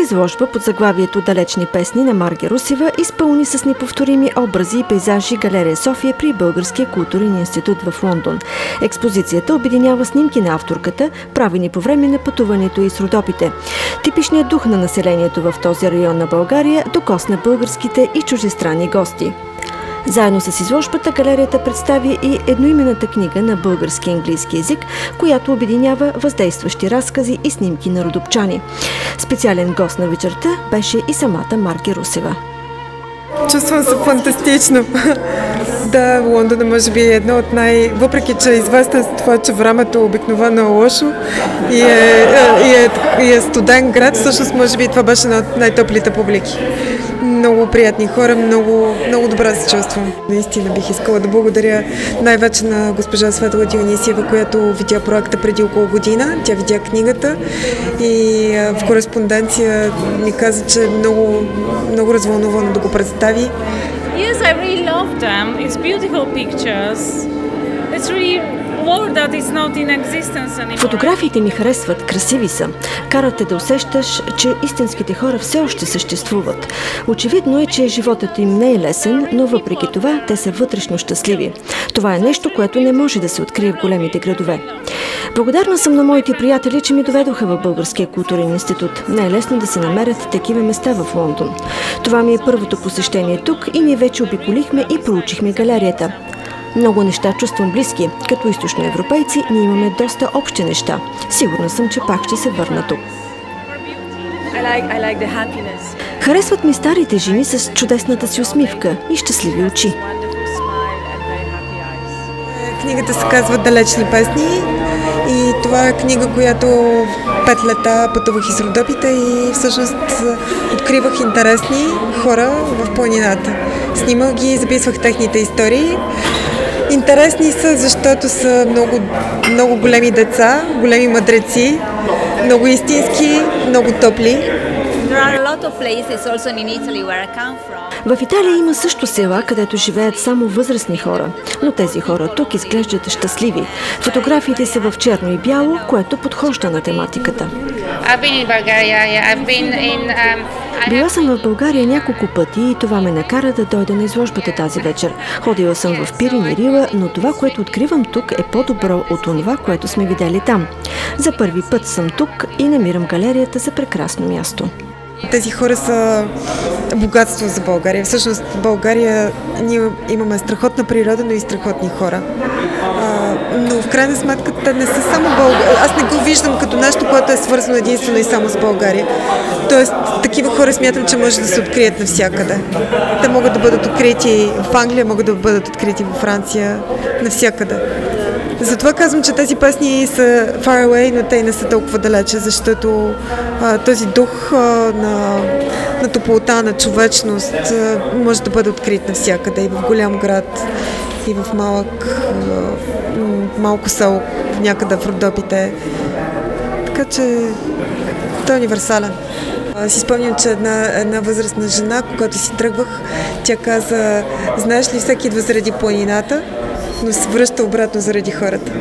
изложба под заглавието "Далечни песни" на Марги Русева изпълни с неповторими образи и пейзажи галерия София при Българския културен институт в Лондон. Експозицията обединява снимки на авторката, правени по време на пътуването и с Родопите. Типичният дух на населението в този район на България докосна българските и чуждестранни гости. Заедно с изложбата галерията представи и едноименната книга на български и английски език, която обединява въздействащи разкази и снимки на родопчани. Специален гост на вечерта беше и самата Марги Русева. Чувствам се фантастично. Да, Лондон може би е едно от въпреки че е известен с това, че времето обикновено е лошо и е студен град, всъщност може би това беше една от най-топлите публики. Много приятни хора, много добре се чувствам. Наистина бих искала да благодаря най-вече на госпожа Светла Дионисиева, която видя проекта преди около година. Тя видя книгата и в кореспонденция ми каза, че е много развълнувана да го представи. Yes, I really love them. It's beautiful pictures. It's really world that is not in existence anymore. Фотографиите ми харесват, красиви са. Карат те да усещаш, че истинските хора все още съществуват. Очевидно е, че животът им не е лесен, но въпреки това те са вътрешно щастливи. Това е нещо, което не може да се открие в големите градове. Благодарна съм на моите приятели, че ми доведоха в Българския културен институт. Не е лесно да се намерят такива места в Лондон. Това ми е първото посещение тук и ние вече обиколихме и проучихме галерията. Много неща чувствам близки. Като източноевропейци ние имаме доста общи неща. Сигурна съм, че пак ще се върна тук. Харесват ми старите жени с чудесната си усмивка и щастливи очи. Книгата се казва "Далечни песни" и това е книга, която 5 лета пътувах из Родопите и всъщност откривах интересни хора в планината. Снимах ги и записвах техните истории. Интересни са, защото са много големи деца, големи мъдреци, много истински, много топли. В Италия има също села, където живеят само възрастни хора, но тези хора тук изглеждат щастливи. Фотографиите са в черно и бяло, което подхожда на тематиката. Била съм в България няколко пъти и това ме накара да дойда на изложбата тази вечер. Ходила съм в Пирин и Рила, но това, което откривам тук, е по-добро от това, което сме видели там. За първи път съм тук и намирам галерията за прекрасно място. Тези хора са богатство за България. Всъщност в България ние имаме страхотна природа, но и страхотни хора. Но в крайна сметка те не са само България. Аз не го виждам като нещо, което е свързано единствено и само с България. Тоест, такива хора смятам, че може да се открият навсякъде. Те могат да бъдат открити в Англия, могат да бъдат открити във Франция, навсякъде. Затова казвам, че тези песни са far away, но те и не са толкова далече, защото този дух на топлота, на човечност може да бъде открит навсякъде, и в голям град, и в малко село, някъде в Родопите. Така че той е универсален. Си спомням, че една възрастна жена, когато си тръгвах, тя каза: "Знаеш ли, всеки идва заради планината, но се връща обратно заради хората."